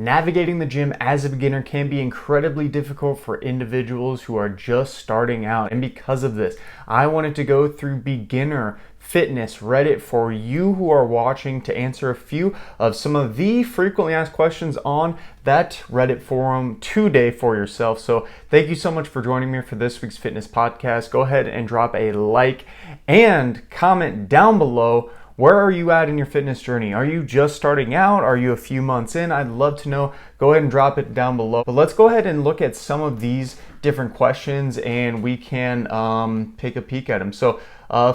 Navigating the gym as a beginner can be incredibly difficult for individuals who are just starting out. And because of this, I wanted to go through beginner fitness Reddit for you who are watching to answer a few of some of the frequently asked questions on that Reddit forum today for yourself. So thank you so much for joining me for this week's fitness podcast. Go ahead and drop a like and comment down below. Where are you at in your fitness journey? Are you just starting out? Are you a few months in? I'd love to know. Go ahead and drop it down below. But let's go ahead and look at some of these different questions and we can take a peek at them. So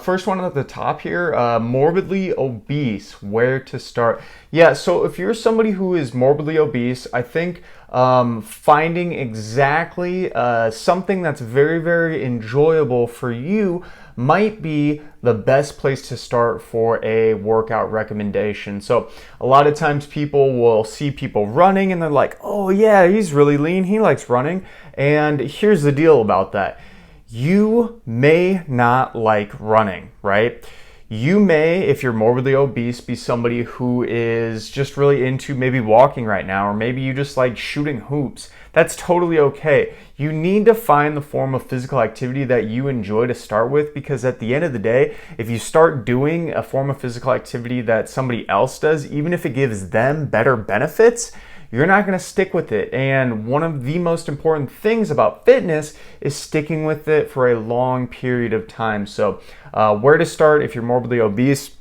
first one at the top here, morbidly obese, where to start? Yeah, so if you're somebody who is morbidly obese, I think finding exactly something that's very, very enjoyable for you might be the best place to start for a workout recommendation. So a lot of times people will see people running and they're like, oh yeah, he's really lean, he likes running. And here's the deal about that. You may not like running, right? You may, if you're morbidly obese, be somebody who is just really into maybe walking right now, or maybe you just like shooting hoops. That's totally okay. You need to find the form of physical activity that you enjoy to start with, because at the end of the day, if you start doing a form of physical activity that somebody else does, even if it gives them better benefits, you're not going to stick with it. And one of the most important things about fitness is sticking with it for a long period of time. So where to start if you're morbidly obese?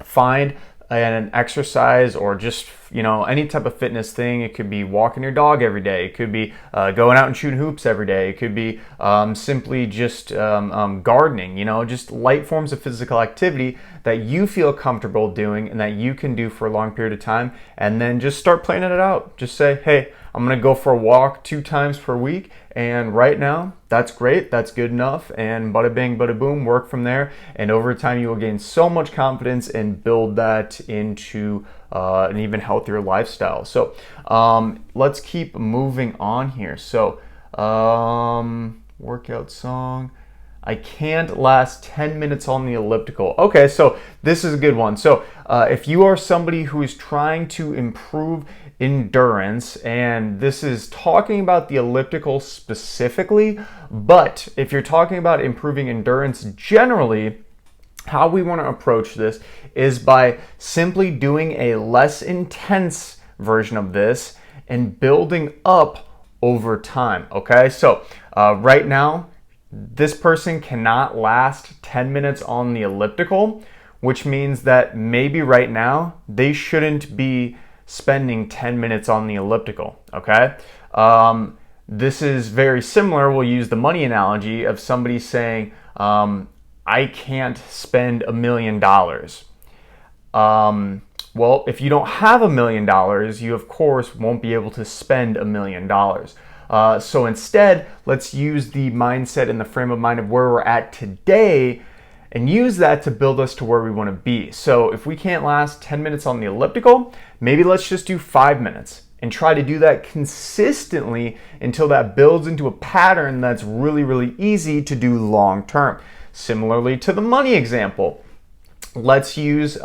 Find an exercise or just, any type of fitness thing. It could be walking your dog every day. It could be going out and shooting hoops every day. It could be simply just gardening, just light forms of physical activity that you feel comfortable doing and that you can do for a long period of time. And then just start planning it out. Just say, hey, I'm going to go for a walk 2 times per week. And right now, that's great. That's good enough. And bada bing, bada boom, work from there. And over time, you will gain so much confidence and build that into an even healthier lifestyle. So let's keep moving on here. So workout song. I can't last 10 minutes on the elliptical. Okay, so this is a good one. So if you are somebody who is trying to improve endurance, and this is talking about the elliptical specifically, but if you're talking about improving endurance generally, how we want to approach this is by simply doing a less intense version of this and building up over time. Okay, so right now, this person cannot last 10 minutes on the elliptical, which means that maybe right now they shouldn't be spending 10 minutes on the elliptical, okay? This is very similar. We'll use the money analogy of somebody saying, I can't spend $1 million. Well, if you don't have $1 million, you of course won't be able to spend $1 million. So instead, let's use the mindset and the frame of mind of where we're at today and use that to build us to where we want to be. So if we can't last 10 minutes on the elliptical, maybe let's just do 5 minutes and try to do that consistently until that builds into a pattern that's really, really easy to do long term. Similarly to the money example, let's use,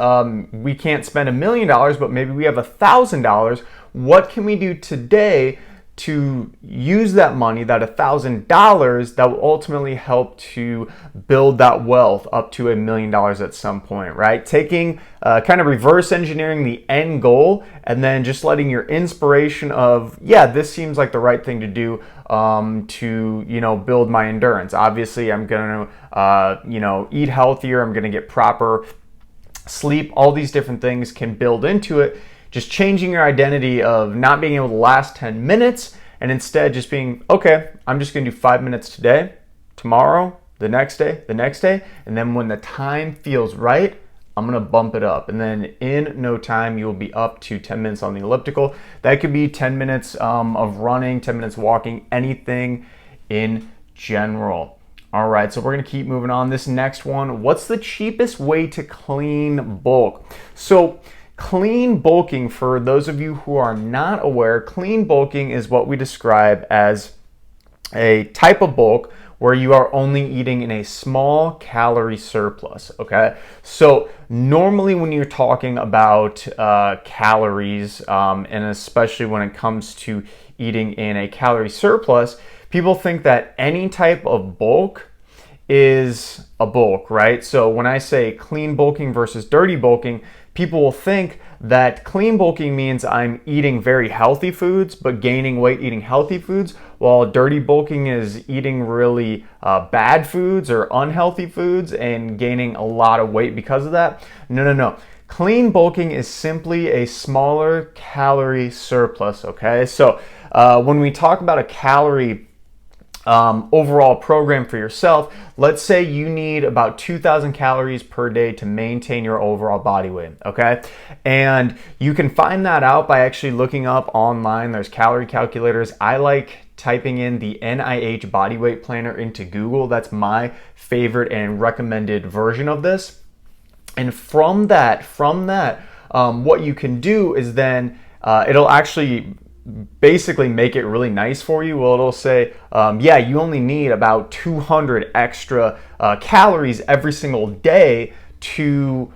we can't spend $1 million, but maybe we have $1,000. What can we do today to use that money, that $1,000, that will ultimately help to build that wealth up to $1 million at some point, right? Taking, kind of reverse engineering the end goal and then just letting your inspiration of, yeah, this seems like the right thing to do to, build my endurance. Obviously, I'm going to, eat healthier. I'm going to get proper sleep. All these different things can build into it. Just changing your identity of not being able to last 10 minutes and instead just being, okay, I'm just going to do 5 minutes today, tomorrow, the next day, and then when the time feels right, I'm going to bump it up. And then in no time, you'll be up to 10 minutes on the elliptical. That could be 10 minutes of running, 10 minutes walking, anything in general. All right, so we're going to keep moving on. This next one, what's the cheapest way to clean bulk? So clean bulking, for those of you who are not aware, clean bulking is what we describe as a type of bulk where you are only eating in a small calorie surplus, okay? So normally when you're talking about calories, and especially when it comes to eating in a calorie surplus, people think that any type of bulk is a bulk, right? So when I say clean bulking versus dirty bulking, people will think that clean bulking means I'm eating very healthy foods, but gaining weight eating healthy foods, while dirty bulking is eating really bad foods or unhealthy foods and gaining a lot of weight because of that. No. Clean bulking is simply a smaller calorie surplus, okay? So when we talk about a calorie overall program for yourself, let's say you need about 2,000 calories per day to maintain your overall body weight, okay? And you can find that out by actually looking up online. There's calorie calculators. I like typing in the NIH body weight planner into Google. That's my favorite and recommended version of this. And from that, what you can do is then it'll actually basically make it really nice for you. Well, it'll say, yeah, you only need about 200 extra calories every single day to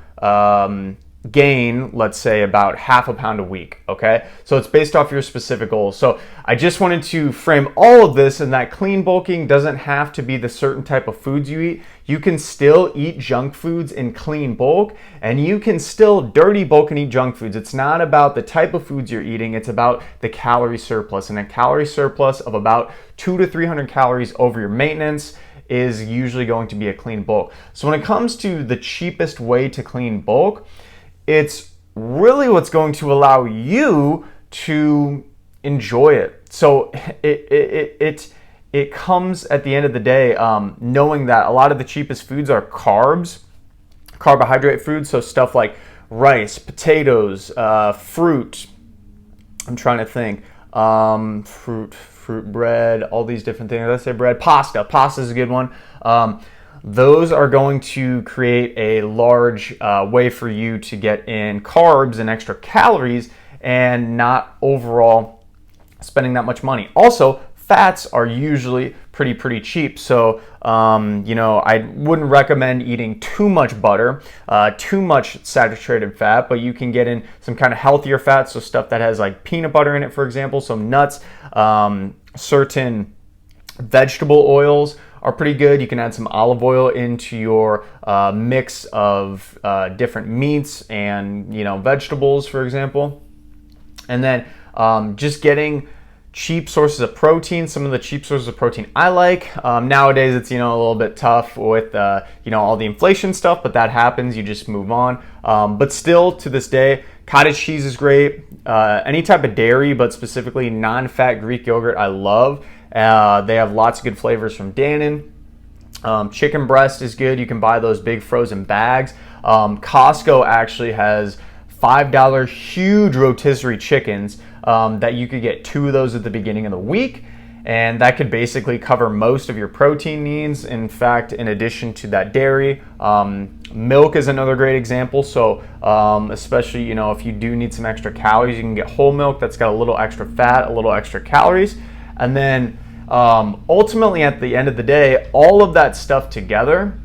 gain, let's say, about half a pound a week, okay? So it's based off your specific goals. So I just wanted to frame all of this in that clean bulking doesn't have to be the certain type of foods you eat. You can still eat junk foods in clean bulk, and you can still dirty bulk and eat junk foods. It's not about the type of foods you're eating, it's about the calorie surplus. And a calorie surplus of about 200 to 300 calories over your maintenance is usually going to be a clean bulk. So when it comes to the cheapest way to clean bulk, it's really what's going to allow you to enjoy it. So it comes at the end of the day knowing that a lot of the cheapest foods are carbohydrate foods, so stuff like rice, potatoes, fruit. I'm trying to think. Fruit, bread, all these different things. Let's say bread, pasta. Pasta is a good one. Those are going to create a large way for you to get in carbs and extra calories and not overall spending that much money. Also, fats are usually pretty cheap. So, I wouldn't recommend eating too much butter, too much saturated fat, but you can get in some kind of healthier fats. So stuff that has like peanut butter in it, for example, some nuts, certain vegetable oils are pretty good. You can add some olive oil into your mix of different meats and vegetables, for example. And then just getting cheap sources of protein. Some of the cheap sources of protein I like. Nowadays it's a little bit tough with all the inflation stuff, but that happens. You just move on. But still, to this day, cottage cheese is great. Any type of dairy, but specifically non-fat Greek yogurt, I love. They have lots of good flavors from Dannon. Chicken breast is good. You can buy those big frozen bags. Costco actually has $5 huge rotisserie chickens that you could get 2 of those at the beginning of the week, and that could basically cover most of your protein needs. In fact, in addition to that dairy, milk is another great example. So especially if you do need some extra calories, you can get whole milk that's got a little extra fat, a little extra calories. And then ultimately at the end of the day, all of that stuff together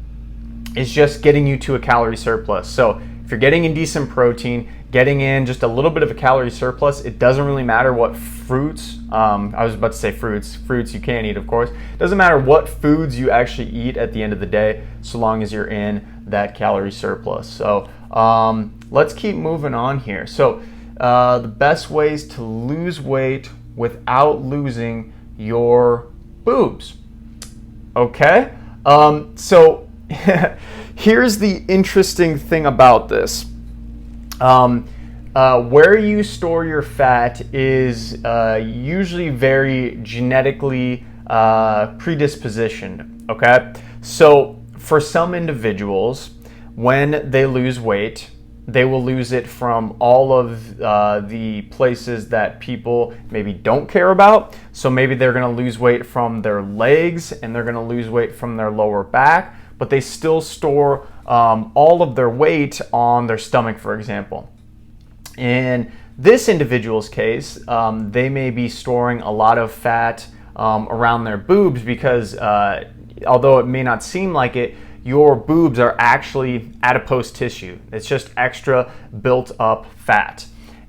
is just getting you to a calorie surplus. So if you're getting in decent protein, getting in just a little bit of a calorie surplus, it doesn't really matter what fruits, I was about to say fruits you can eat, of course. It doesn't matter what foods you actually eat at the end of the day, so long as you're in that calorie surplus. So let's keep moving on here. So the best ways to lose weight without losing your boobs. Okay? So here's the interesting thing about this. Where you store your fat is usually very genetically predispositioned, okay? So for some individuals, when they lose weight, they will lose it from all of the places that people maybe don't care about. So maybe they're gonna lose weight from their legs and they're gonna lose weight from their lower back, but they still store all of their weight on their stomach, for example. In this individual's case, they may be storing a lot of fat around their boobs because although it may not seem like it, your boobs are actually adipose tissue. It's just extra built up fat.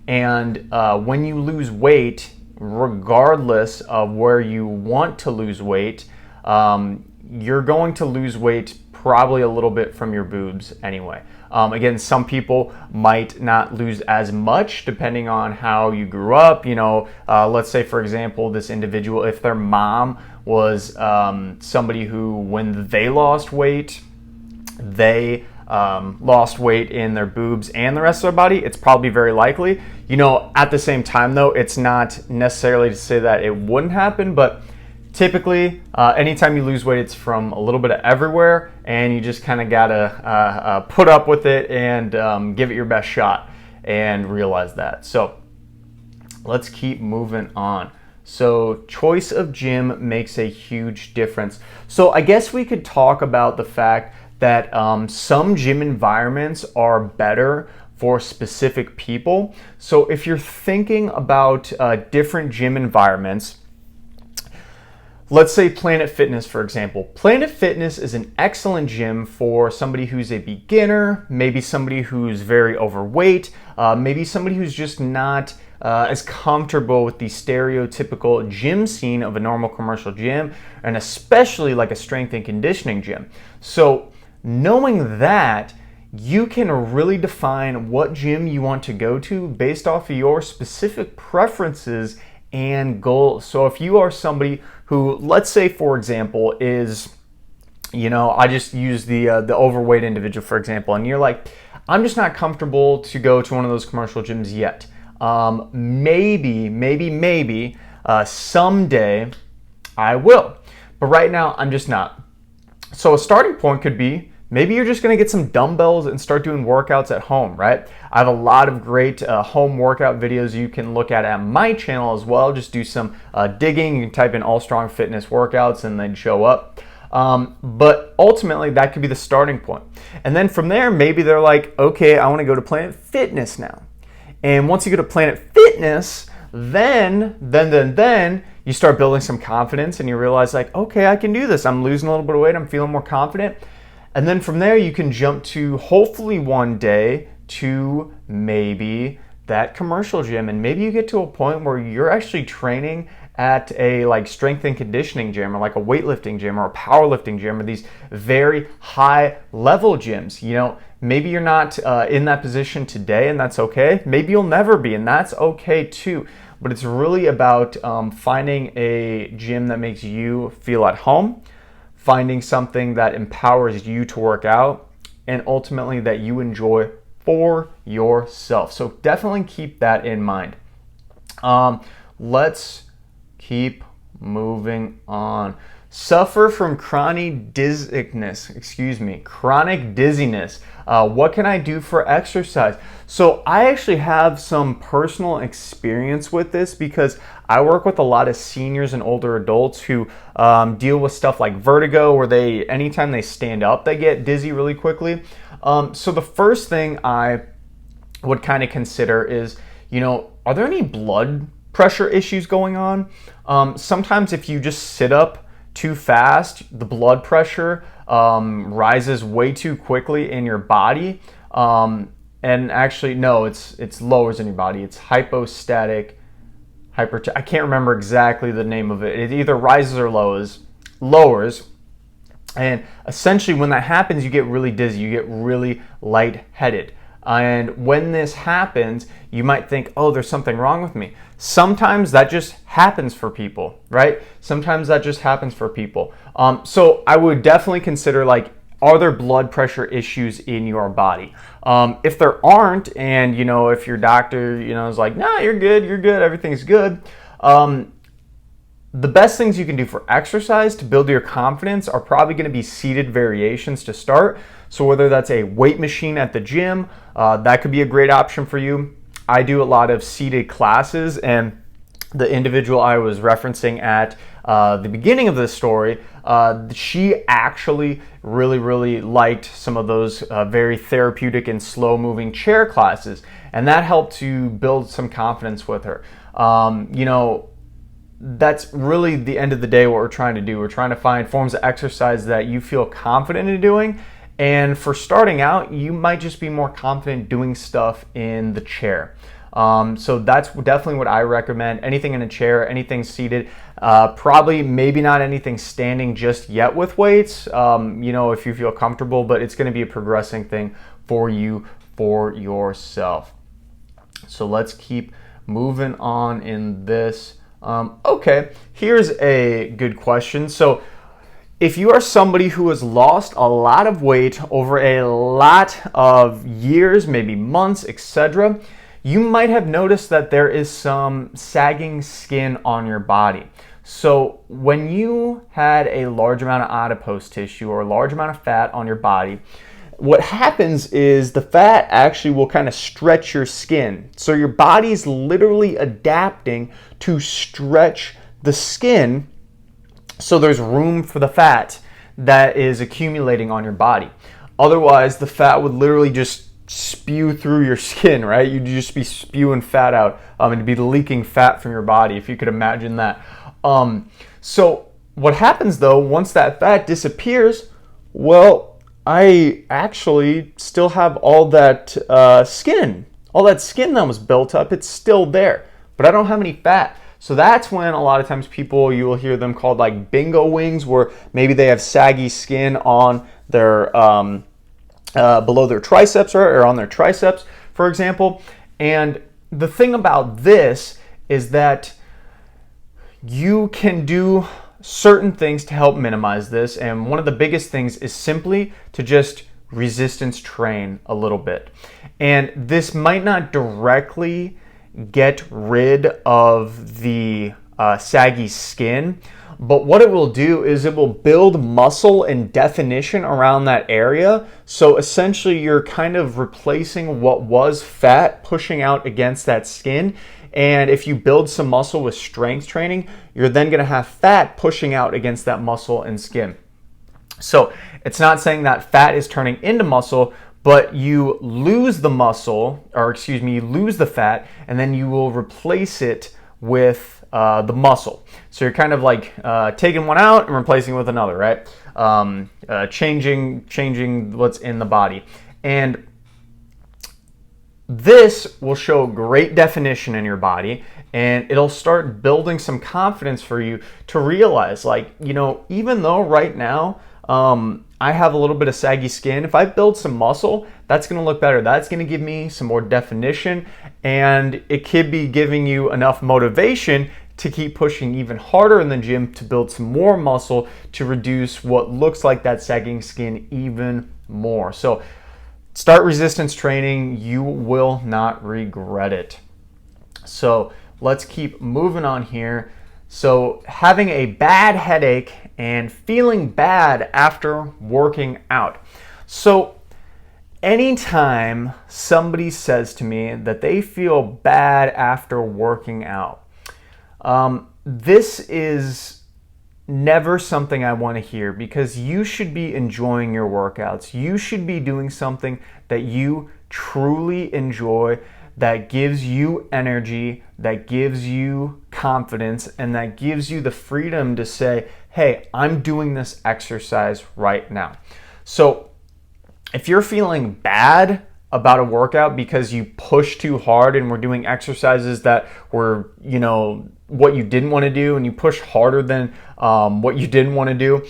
And when you lose weight, regardless of where you want to lose weight, you're going to lose weight probably a little bit from your boobs anyway. Again, some people might not lose as much depending on how you grew up. Let's say, for example, this individual, if their mom was somebody who, when they lost weight, they lost weight in their boobs and the rest of their body, it's probably very likely. At the same time, though, it's not necessarily to say that it wouldn't happen, but typically, anytime you lose weight, it's from a little bit of everywhere, and you just kind of gotta put up with it and give it your best shot and realize that. So let's keep moving on. So choice of gym makes a huge difference. So I guess we could talk about the fact that some gym environments are better for specific people. So if you're thinking about different gym environments, let's say Planet Fitness, for example. Planet Fitness is an excellent gym for somebody who's a beginner, maybe somebody who's very overweight, maybe somebody who's just not as comfortable with the stereotypical gym scene of a normal commercial gym, and especially like a strength and conditioning gym. So knowing that, you can really define what gym you want to go to based off of your specific preferences and goals. So if you are somebody who, let's say, for example, is, I just use the overweight individual, for example, and you're like, I'm just not comfortable to go to one of those commercial gyms yet. Maybe someday I will, but right now I'm just not. So a starting point could be, maybe you're just going to get some dumbbells and start doing workouts at home, right? I have a lot of great home workout videos you can look at my channel as well. Just do some digging. You can type in All Strong Fitness workouts and they'd show up. But ultimately, that could be the starting point. And then from there, maybe they're like, okay, I want to go to Planet Fitness now. And once you go to Planet Fitness, then you start building some confidence and you realize like, okay, I can do this. I'm losing a little bit of weight. I'm feeling more confident. And then from there, you can jump to hopefully one day to maybe that commercial gym. And maybe you get to a point where you're actually training at a like strength and conditioning gym or like a weightlifting gym or a powerlifting gym or these very high level gyms. Maybe you're not in that position today and that's okay. Maybe you'll never be and that's okay too. But it's really about finding a gym that makes you feel at home, finding something that empowers you to work out, and ultimately that you enjoy for yourself. So definitely keep that in mind. Let's keep moving on. Suffer from chronic dizziness. What can I do for exercise? So I actually have some personal experience with this because I work with a lot of seniors and older adults who deal with stuff like vertigo, where anytime they stand up, they get dizzy really quickly. So the first thing I would kind of consider is, are there any blood pressure issues going on? Sometimes if you just sit up too fast, the blood pressure rises way too quickly in your body. And actually, no, it's lowers in your body. It's hypostatic hypertension. I can't remember exactly the name of it. It either rises or lowers. And essentially, when that happens, you get really dizzy. You get really lightheaded. And when this happens, you might think, oh, there's something wrong with me. Sometimes that just happens for people, right? Sometimes that just happens for people. So I would definitely consider, like, are there blood pressure issues in your body? If there aren't, and, if your doctor, is like, nah, you're good, everything's good. The best things you can do for exercise to build your confidence are probably going to be seated variations to start. So whether that's a weight machine at the gym, that could be a great option for you. I do a lot of seated classes, and the individual I was referencing at the beginning of this story, she actually really liked some of those very therapeutic and slow-moving chair classes, and that helped to build some confidence with her. that's really the end of the day what we're trying to do. We're trying to find forms of exercise that you feel confident in doing. And for starting out, you might just be more confident doing stuff in the chair. So that's definitely what I recommend. Anything in a chair, anything seated, probably maybe not anything standing just yet with weights, if you feel comfortable, but it's going to be a progressing thing for you, for yourself. So let's keep moving on in this. Okay, here's a good question. So if you are somebody who has lost a lot of weight over a lot of years, maybe months, etc., you might have noticed that there is some sagging skin on your body. So when you had a large amount of adipose tissue or a large amount of fat on your body, what happens is the fat actually will kind of stretch your skin. So your body's literally adapting to stretch the skin so there's room for the fat that is accumulating on your body. Otherwise, the fat would literally just spew through your skin, right? You'd just be spewing fat out and be leaking fat from your body, if you could imagine that. So what happens though, once that fat disappears, well, I actually still have all that skin that was built up. It's still there, but I don't have any fat. So that's when a lot of times people, you will hear them called like bingo wings, where maybe they have saggy skin on their below their triceps or on their triceps, for example. And the thing about this is that you can do certain things to help minimize this, and one of the biggest things is simply to just resistance train a little bit. And this might not directly get rid of the saggy skin, but what it will do is it will build muscle and definition around that area. So essentially you're kind of replacing what was fat pushing out against that skin. And if you build some muscle with strength training, you're then going to have fat pushing out against that muscle and skin. So it's not saying that fat is turning into muscle, but you lose the muscle, you lose the fat, and then you will replace it with the muscle. So you're kind of like taking one out and replacing it with another, right? Changing what's in the body. And this will show great definition in your body, and it'll start building some confidence for you to realize, like, even though right now I have a little bit of saggy skin, if I build some muscle, that's going to look better. That's going to give me some more definition, and it could be giving you enough motivation to keep pushing even harder in the gym to build some more muscle to reduce what looks like that sagging skin even more. So start resistance training. You will not regret it. So let's keep moving on here. So having a bad headache and feeling bad after working out. So anytime somebody says to me that they feel bad after working out, this is never something I want to hear, because you should be enjoying your workouts. You should be doing something that you truly enjoy, that gives you energy, that gives you confidence, and that gives you the freedom to say, hey, I'm doing this exercise right now. So if you're feeling bad about a workout because you pushed too hard and were doing exercises that were, what you didn't want to do, and you push harder than what you didn't want to do,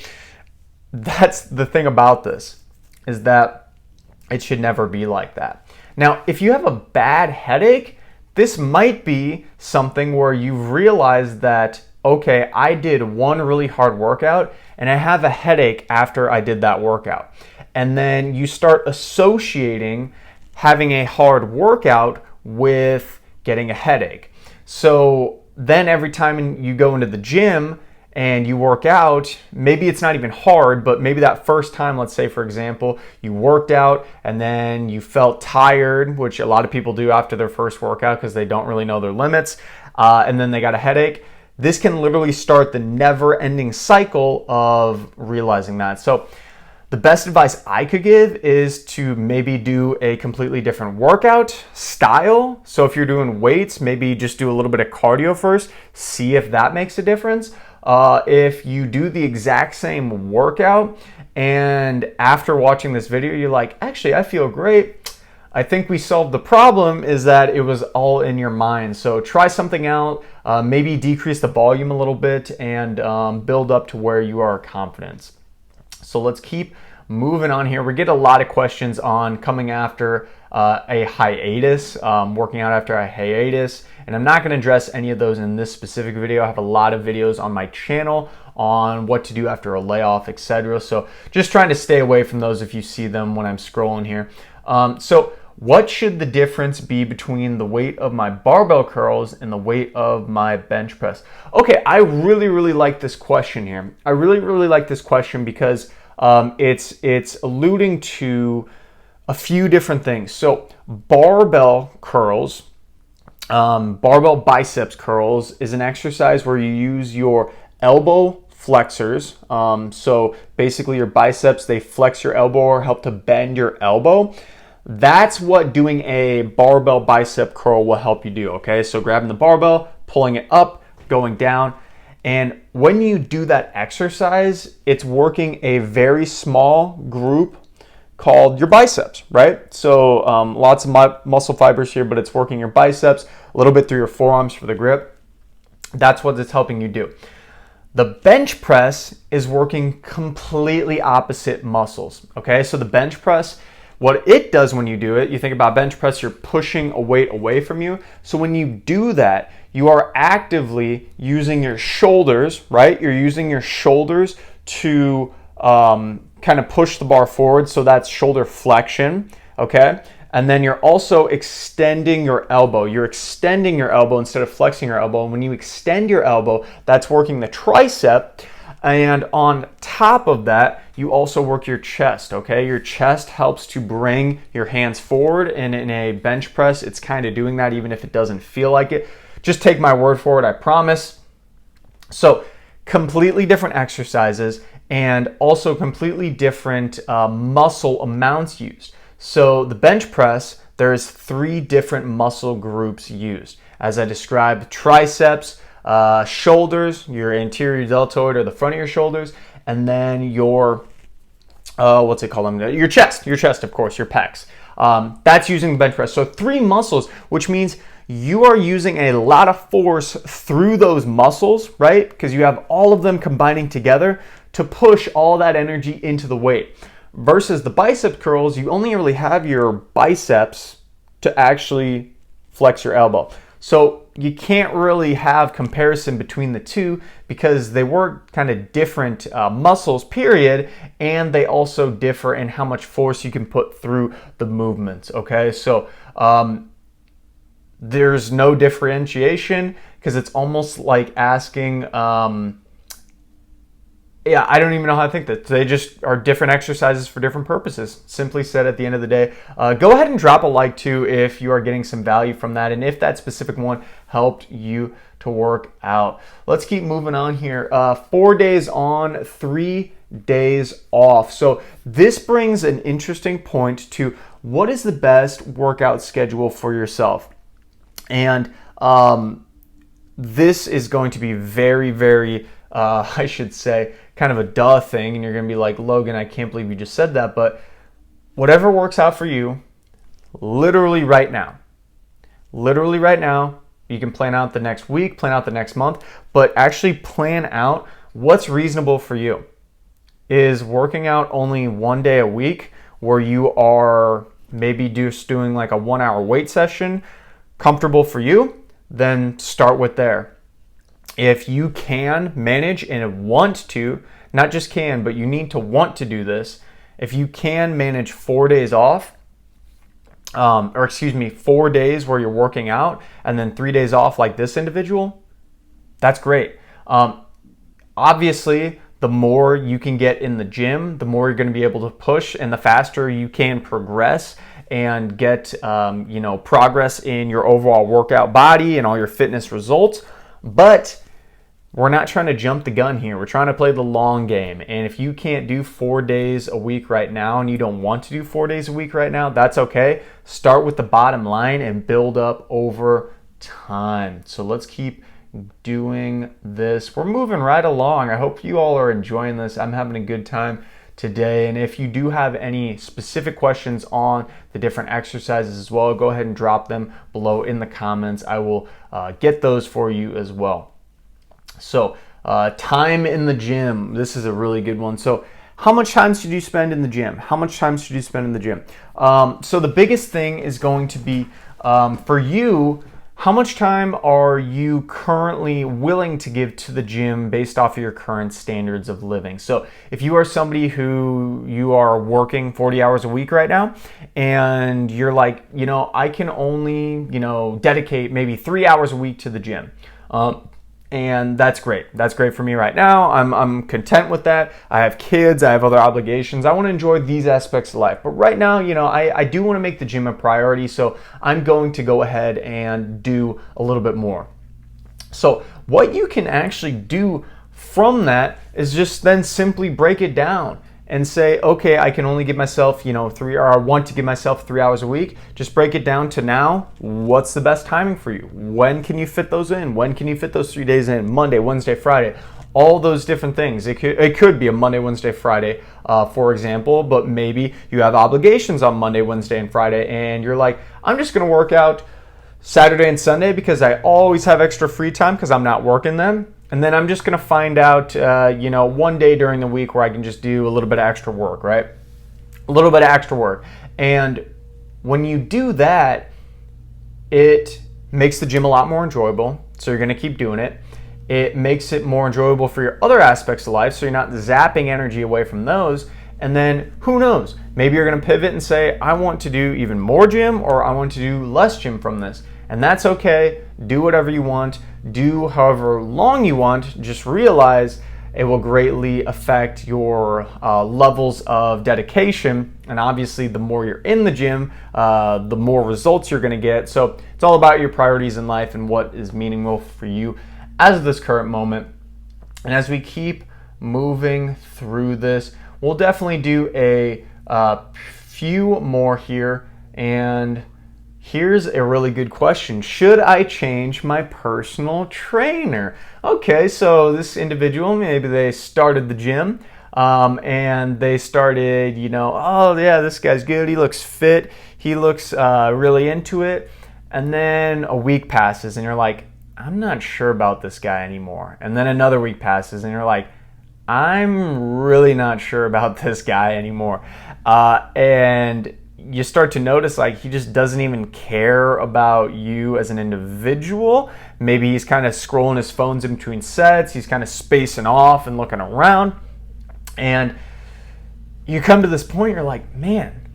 that's the thing about this, is that it should never be like that. Now, if you have a bad headache, this might be something where you've realized that, okay, I did one really hard workout and I have a headache after I did that workout. And then you start associating having a hard workout with getting a headache. So then every time you go into the gym and you work out, maybe it's not even hard, but maybe that first time, let's say for example, you worked out and then you felt tired, which a lot of people do after their first workout because they don't really know their limits, and then they got a headache. This can literally start the never-ending cycle of realizing that. So The best advice I could give is to maybe do a completely different workout style. So if you're doing weights, maybe just do a little bit of cardio first, see if that makes a difference. If you do the exact same workout and after watching this video, you're like, actually, I feel great. I think we solved the problem, is that it was all in your mind. So try something out, maybe decrease the volume a little bit and build up to where you are confident. So let's keep moving on here. We get a lot of questions on coming after a hiatus, working out after a hiatus, and I'm not going to address any of those in this specific video. I have a lot of videos on my channel on what to do after a layoff, etc. So just trying to stay away from those if you see them when I'm scrolling here. So what should the difference be between the weight of my barbell curls and the weight of my bench press? Okay, I really like this question here. I really like this question because it's alluding to a few different things. So barbell curls, barbell biceps curls is an exercise where you use your elbow flexors. So basically your biceps, they flex your elbow or help to bend your elbow. That's what doing a barbell bicep curl will help you do, okay? So grabbing the barbell, pulling it up, going down. And when you do that exercise, it's working a very small group called your biceps, right? So lots of muscle fibers here, but it's working your biceps, a little bit through your forearms for the grip. That's what it's helping you do. The bench press is working completely opposite muscles, okay? So the bench press, what it does when you do it, you think about bench press, you're pushing a weight away from you. So when you do that, you are actively using your shoulders, right? You're using your shoulders to kind of push the bar forward. So that's shoulder flexion, okay? And then you're also extending your elbow. You're extending your elbow instead of flexing your elbow. And when you extend your elbow, that's working the tricep. And on top of that, you also work your chest, okay? Your chest helps to bring your hands forward, and in a bench press, it's kind of doing that even if it doesn't feel like it. Just take my word for it, I promise. So completely different exercises and also completely different muscle amounts used. So the bench press, there's 3 different muscle groups used. As I described, triceps, shoulders, your anterior deltoid or the front of your shoulders, and then your what's it called? Your chest, of course, your pecs. That's using the bench press. So 3 muscles, which means you are using a lot of force through those muscles, right? Because you have all of them combining together to push all that energy into the weight. Versus the bicep curls, you only really have your biceps to actually flex your elbow. So you can't really have comparison between the two because they work kind of different muscles, period, and they also differ in how much force you can put through the movements, okay? So there's no differentiation because it's almost like asking, I don't even know how to think that. They just are different exercises for different purposes. Simply said, at the end of the day, go ahead and drop a like too if you are getting some value from that and if that specific one helped you to work out. Let's keep moving on here. 4 days on, 3 days off. So this brings an interesting point to what is the best workout schedule for yourself. And this is going to be very, I should say, kind of a duh thing, and you're going to be like, Logan, I can't believe you just said that, but whatever works out for you, literally right now, you can plan out the next week, plan out the next month, but actually plan out what's reasonable for you. Is working out only 1 day a week where you are maybe just doing like a 1 hour weight session comfortable for you? Then start with there. If you can manage and want to, not just can, but you need to want to do this, if you can manage 4 days off, 4 days where you're working out and then 3 days off like this individual, that's great. Obviously, the more you can get in the gym, the more you're going to be able to push, and the faster you can progress and get progress in your overall workout body and all your fitness results. But we're not trying to jump the gun here. We're trying to play the long game. And if you can't do 4 days a week right now and you don't want to do 4 days a week right now, that's okay. Start with the bottom line and build up over time. So let's keep doing this. We're moving right along. I hope you all are enjoying this. I'm having a good time today. And if you do have any specific questions on the different exercises as well, go ahead and drop them below in the comments. I will get those for you as well. So time in the gym, this is a really good one. So how much time should you spend in the gym? How much time should you spend in the gym? So the biggest thing is going to be for you, how much time are you currently willing to give to the gym based off of your current standards of living? So if you are somebody who you are working 40 hours a week right now and you're like, I can only, dedicate maybe 3 hours a week to the gym. And that's great. That's great for me right now. I'm content with that. I have kids. I have other obligations. I want to enjoy these aspects of life. But right now, I do want to make the gym a priority. So I'm going to go ahead and do a little bit more. So what you can actually do from that is just then simply break it down and say, okay, I can only give myself, 3, or I want to give myself 3 hours a week. Just break it down to now, what's the best timing for you? When can you fit those in? When can you fit those 3 days in? Monday, Wednesday, Friday, all those different things. It could be a Monday, Wednesday, Friday, for example, but maybe you have obligations on Monday, Wednesday, and Friday, and you're like, I'm just gonna work out Saturday and Sunday because I always have extra free time because I'm not working them. And then I'm just going to find out, 1 day during the week where I can just do a little bit of extra work, right? A little bit of extra work. And when you do that, it makes the gym a lot more enjoyable. So you're going to keep doing it. It makes it more enjoyable for your other aspects of life. So you're not zapping energy away from those. And then who knows? Maybe you're going to pivot and say, I want to do even more gym or I want to do less gym from this. And that's okay. Do whatever you want. Do however long you want. Just realize it will greatly affect your levels of dedication. And obviously, the more you're in the gym, the more results you're going to get. So it's all about your priorities in life and what is meaningful for you as of this current moment. And as we keep moving through this, we'll definitely do a few more here. And here's a really good question. Should I change my personal trainer? Okay, so this individual, maybe they started the gym and they started, oh yeah, this guy's good. He looks fit. He looks really into it. And then a week passes and you're like, I'm not sure about this guy anymore. And then another week passes and you're like, I'm really not sure about this guy anymore. And you start to notice like he just doesn't even care about you as an individual. Maybe he's kind of scrolling his phones in between sets. He's kind of spacing off and looking around. And you come to this point, you're like, man,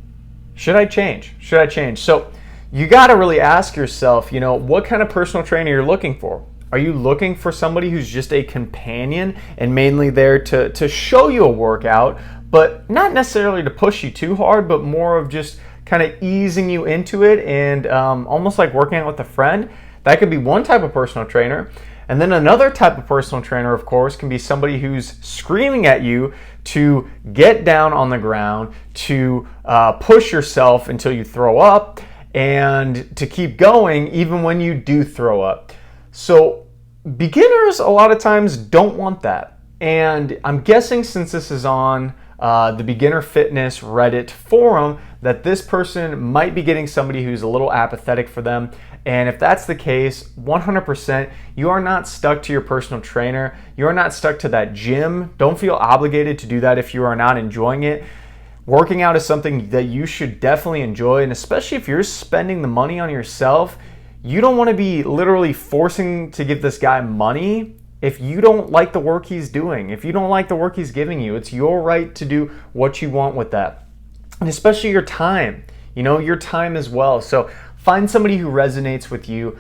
should I change? Should I change? So you got to really ask yourself, what kind of personal trainer you're looking for. Are you looking for somebody who's just a companion and mainly there to show you a workout, but not necessarily to push you too hard, but more of just kind of easing you into it and almost like working out with a friend? That could be one type of personal trainer. And then another type of personal trainer, of course, can be somebody who's screaming at you to get down on the ground, to push yourself until you throw up, and to keep going even when you do throw up. So beginners a lot of times don't want that. And I'm guessing since this is on the Beginner Fitness Reddit forum, that this person might be getting somebody who's a little apathetic for them. And if that's the case, 100%, you are not stuck to your personal trainer. You are not stuck to that gym. Don't feel obligated to do that if you are not enjoying it. Working out is something that you should definitely enjoy, and especially if you're spending the money on yourself, you don't want to be literally forcing to give this guy money if you don't like the work he's doing. If you don't like the work he's giving you, it's your right to do what you want with that. And especially your time, your time as well. So find somebody who resonates with you.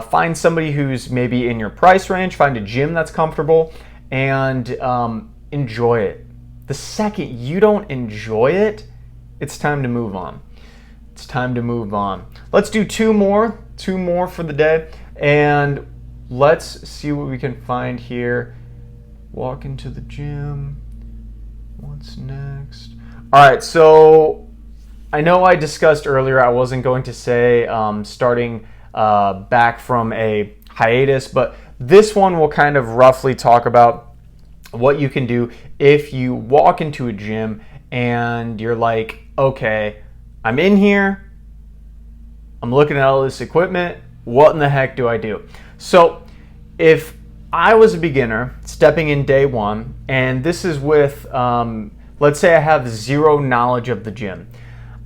Find somebody who's maybe in your price range. Find a gym that's comfortable and enjoy it. The second you don't enjoy it, it's time to move on. It's time to move on. Let's do two more for the day. And let's see what we can find here. Walk into the gym. What's next? All right, so I know I discussed earlier I wasn't going to say starting back from a hiatus, but this one will kind of roughly talk about what you can do if you walk into a gym and you're like, okay, I'm in here, I'm looking at all this equipment, what in the heck do I do? So if I was a beginner stepping in day one, and this is with, let's say I have zero knowledge of the gym,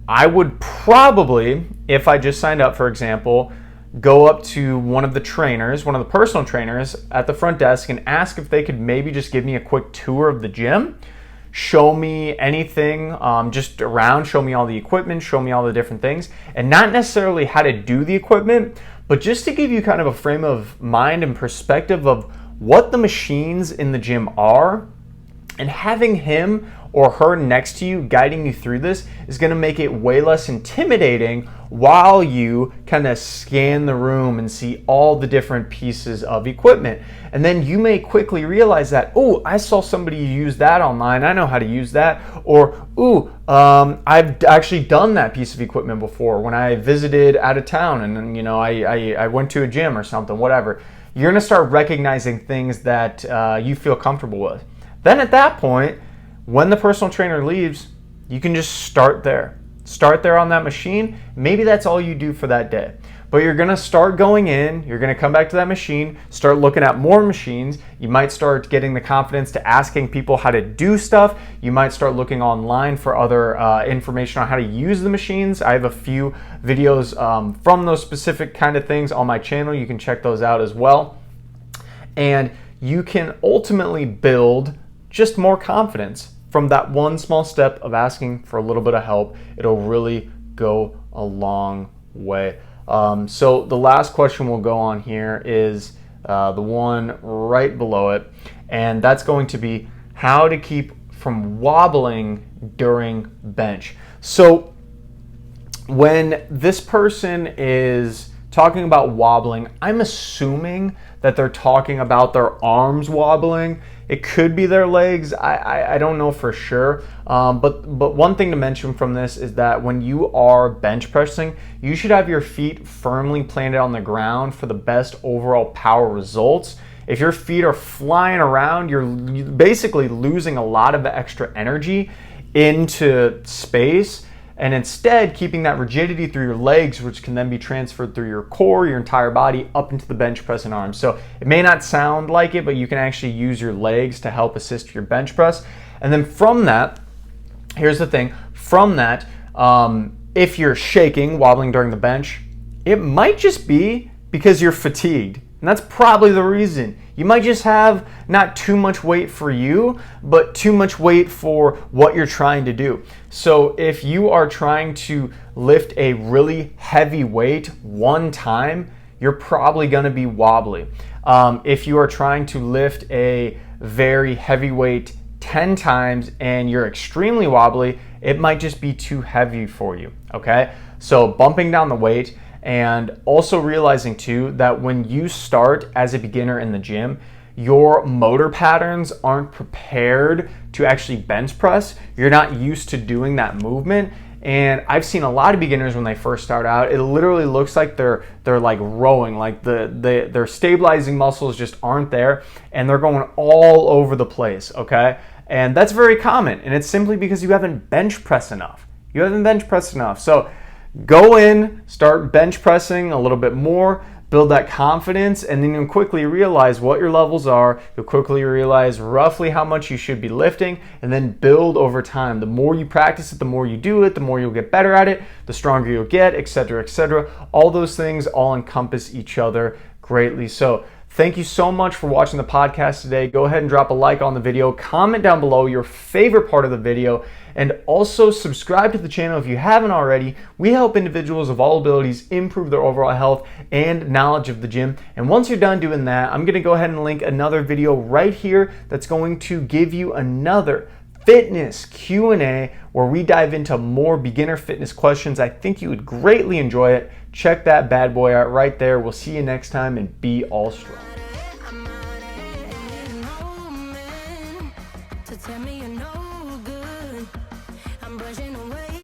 I would probably, if I just signed up, for example, go up to one of the trainers, one of the personal trainers at the front desk and ask if they could maybe just give me a quick tour of the gym, show me anything just around, show me all the equipment, show me all the different things, and not necessarily how to do the equipment, but just to give you kind of a frame of mind and perspective of what the machines in the gym are. And having him or her next to you guiding you through this is going to make it way less intimidating while you kind of scan the room and see all the different pieces of equipment. And then you may quickly realize that, oh, I saw somebody use that online, I know how to use that. Or, ooh, I've actually done that piece of equipment before when I visited out of town and I went to a gym or something, whatever. You're going to start recognizing things that you feel comfortable with. Then at that point, when the personal trainer leaves, you can just start there. Start there on that machine. Maybe that's all you do for that day. But you're going to start going in, you're going to come back to that machine, start looking at more machines. You might start getting the confidence to asking people how to do stuff. You might start looking online for other information on how to use the machines. I have a few videos from those specific kind of things on my channel. You can check those out as well. And you can ultimately build just more confidence from that one small step of asking for a little bit of help. It'll really go a long way. So the last question we'll go on here is the one right below it, and that's going to be how to keep from wobbling during bench. So when this person is talking about wobbling, I'm assuming that they're talking about their arms wobbling. It could be their legs. I don't know for sure. But one thing to mention from this is that when you are bench pressing, you should have your feet firmly planted on the ground for the best overall power results. If your feet are flying around, you're basically losing a lot of the extra energy into space, and instead keeping that rigidity through your legs, which can then be transferred through your core, your entire body, up into the bench press and arms. So it may not sound like it, but you can actually use your legs to help assist your bench press. And then from that, here's the thing, from that, if you're shaking, wobbling during the bench, it might just be because you're fatigued. And that's probably the reason. You might just have not too much weight for you, but too much weight for what you're trying to do. So if you are trying to lift a really heavy weight one time, you're probably going to be wobbly. If you are trying to lift a very heavy weight 10 times and you're extremely wobbly, it might just be too heavy for you, okay? So bumping down the weight. And also realizing too that when you start as a beginner in the gym, your motor patterns aren't prepared to actually bench press. You're not used to doing that movement. And I've seen a lot of beginners when they first start out, it literally looks like they're like rowing, like their stabilizing muscles just aren't there, and they're going all over the place, okay? And that's very common, and it's simply because you haven't bench pressed enough. You haven't bench pressed enough. So go in, start bench pressing a little bit more, build that confidence, and then you'll quickly realize what your levels are. You'll quickly realize roughly how much you should be lifting, and then build over time. The more you practice it, the more you do it, the more you'll get better at it, the stronger you'll get, etc., etc. All those things all encompass each other greatly. So thank you so much for watching the podcast today. Go ahead and drop a like on the video, comment down below your favorite part of the video, and also subscribe to the channel if you haven't already. We help individuals of all abilities improve their overall health and knowledge of the gym. And once you're done doing that, I'm gonna go ahead and link another video right here that's going to give you another fitness Q&A where we dive into more beginner fitness questions. I think you would greatly enjoy it. Check that bad boy out right there. We'll see you next time, and be all strong. Tell me